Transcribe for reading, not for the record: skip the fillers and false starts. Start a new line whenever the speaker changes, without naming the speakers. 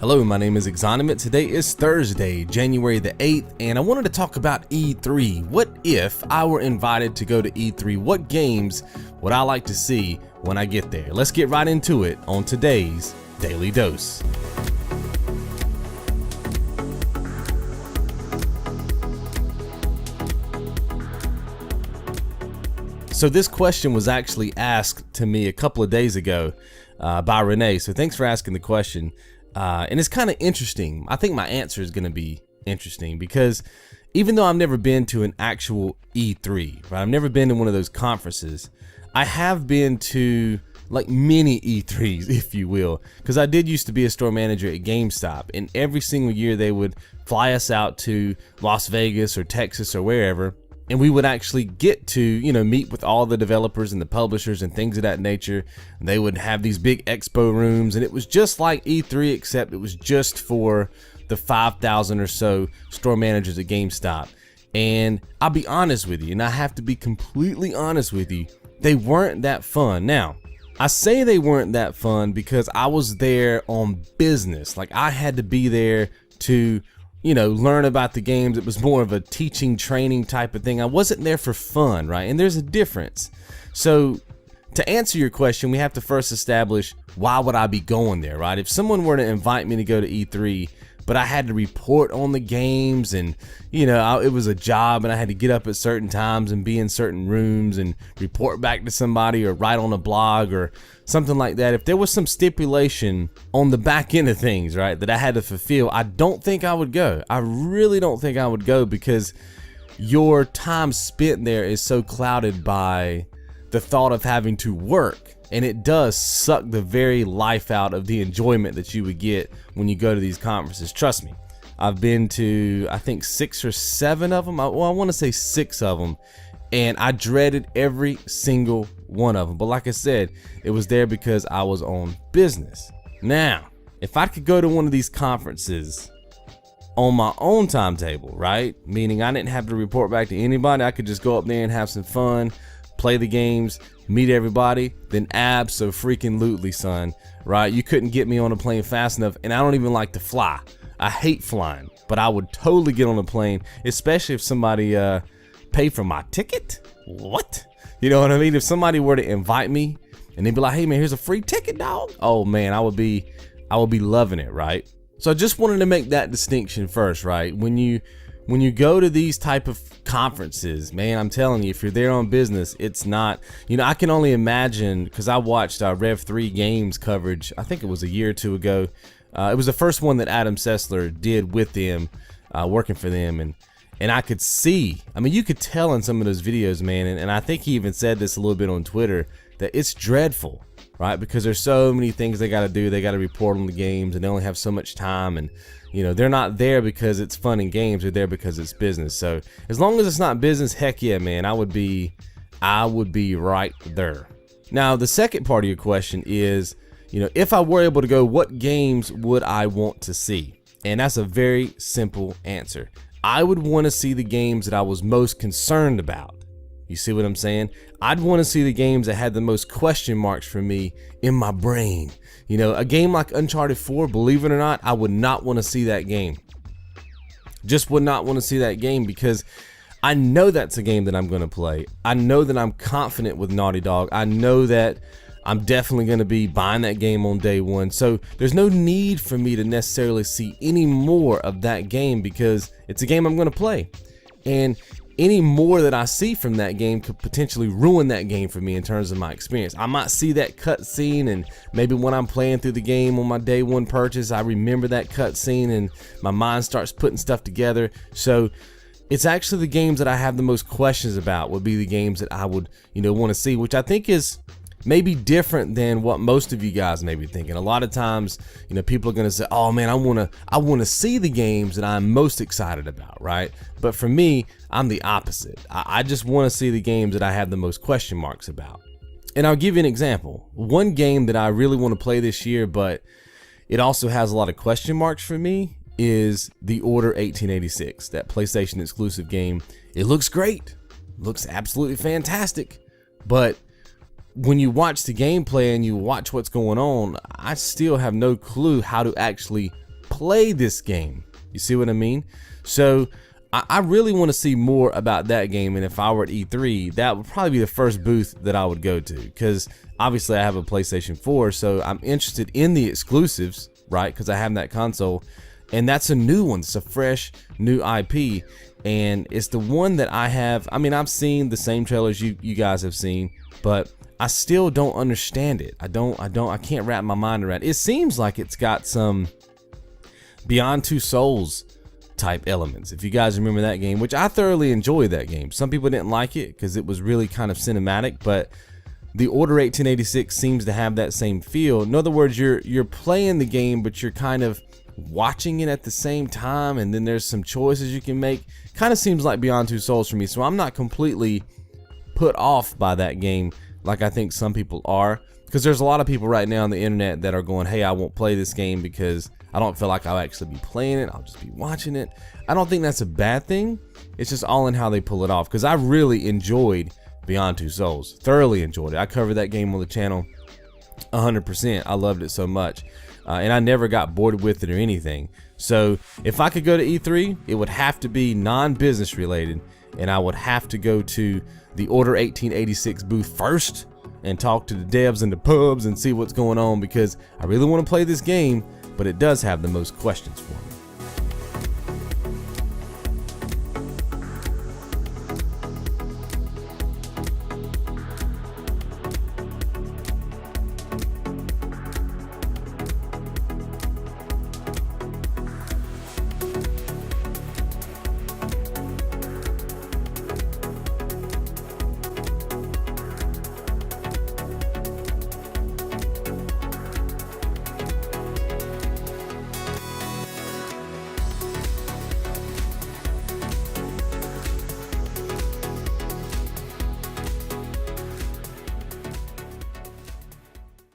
Hello, my name is XONEVANT. Today is Thursday, January the 8th, and I wanted to talk about E3. What if I were invited to go to E3? What games would I like to see when I get there? Let's get right into it on today's Daily Dose. So this question was actually asked to me a couple of days ago by Renee, so thanks for asking the question. And it's kind of interesting. I think my answer is going to be interesting because even though I've never been to an actual E3, right? I've never been to one of those conferences. I have been to like mini E3s, if you will, because I did used to be a store manager at GameStop, and every single year they would fly us out to Las Vegas or Texas or wherever, and we would actually get to, meet with all the developers and the publishers and things of that nature. They would have these big expo rooms, and it was just like E3, except it was just for the 5,000 or so store managers at GameStop. And I'll be honest with you, and I have to be completely honest with you, they weren't that fun. Now, I say they weren't that fun because I was there on business. Like, I had to be there to learn about the games. It was more of a teaching, training type of thing. I wasn't there for fun, right? And there's a difference. So to answer your question, we have to first establish, why would I be going there, right? If someone were to invite me to go to E3, but I had to report on the games and, it was a job and I had to get up at certain times and be in certain rooms and report back to somebody or write on a blog or something like that. If there was some stipulation on the back end of things, right, that I had to fulfill, I don't think I would go. I really don't think I would go because your time spent there is so clouded by the thought of having to work. And it does suck the very life out of the enjoyment that you would get when you go to these conferences. Trust me, I've been to, I think, 6 or 7 of them. I want to say 6 of them. And I dreaded every single one of them. But like I said, it was there because I was on business. Now, if I could go to one of these conferences on my own timetable, right? Meaning I didn't have to report back to anybody. I could just go up there and have some fun, play the games, meet everybody, then abso-freaking-lutely, son, right? You couldn't get me on a plane fast enough, and I don't even like to fly. I hate flying, but I would totally get on a plane, especially if somebody paid for my ticket. What? You know what I mean? If somebody were to invite me and they'd be like, hey man, here's a free ticket, dog. Oh man, I would be loving it, right? So I just wanted to make that distinction first, right? When you go to these type of conferences, man, I'm telling you, if you're there on business, it's not, I can only imagine, because I watched Rev 3 Games coverage, I think it was a year or two ago. It was the first one that Adam Sessler did with them, working for them, and I could see, you could tell in some of those videos, man, and I think he even said this a little bit on Twitter, that it's dreadful, right? Because there's so many things they got to do. They got to report on the games, and they only have so much time, and they're not there because it's fun and games. They're there because it's business. So as long as it's not business, heck yeah, man, I would be right there. Now, the second part of your question is, if I were able to go, what games would I want to see? And that's a very simple answer. I would want to see the games that I was most concerned about. You see what I'm saying? I'd want to see the games that had the most question marks for me in my brain. A game like Uncharted 4, believe it or not, I would not want to see that game. Just would not want to see that game because I know that's a game that I'm going to play. I know that I'm confident with Naughty Dog. I know that I'm definitely going to be buying that game on day one. So there's no need for me to necessarily see any more of that game because it's a game I'm going to play. And any more that I see from that game could potentially ruin that game for me in terms of my experience. I might see that cutscene, and maybe when I'm playing through the game on my day one purchase, I remember that cutscene and my mind starts putting stuff together. So it's actually the games that I have the most questions about would be the games that I would, want to see, which I think is maybe different than what most of you guys may be thinking. A lot of times, people are going to say, oh man, I want to see the games that I'm most excited about, right? But for me, I'm the opposite. I just want to see the games that I have the most question marks about. And I'll give you an example. One game that I really want to play this year, but it also has a lot of question marks for me, is The Order 1886, that PlayStation exclusive game. It looks great. Looks absolutely fantastic. But when you watch the gameplay and you watch what's going on, I still have no clue how to actually play this game. You see what I mean? So I really want to see more about that game, and if I were at E3, that would probably be the first booth that I would go to, because obviously I have a PlayStation 4, so I'm interested in the exclusives, right? Because I have that console, and that's a new one. It's a fresh new IP, and it's the one that I have. I mean, I've seen the same trailers you guys have seen, but I still don't understand it. I can't wrap my mind around it. It seems like it's got some Beyond Two Souls type elements, if you guys remember that game, which I thoroughly enjoyed that game. Some people didn't like it because it was really kind of cinematic, but the Order 1886 seems to have that same feel. In other words, you're playing the game, but you're kind of watching it at the same time, and then there's some choices you can make. Kind of seems like Beyond Two Souls for me, so I'm not completely put off by that game like I think some people are, because there's a lot of people right now on the internet that are going, hey, I won't play this game because I don't feel like I'll actually be playing it. I'll just be watching it. I don't think that's a bad thing. It's just all in how they pull it off, because I really enjoyed Beyond Two Souls. Thoroughly enjoyed it. I covered that game on the channel 100%. I loved it so much. And I never got bored with it or anything. So if I could go to E3, it would have to be non-business related, and I would have to go to the Order 1886 booth first and talk to the devs and the pubs and see what's going on, because I really want to play this game, but it does have the most questions for me.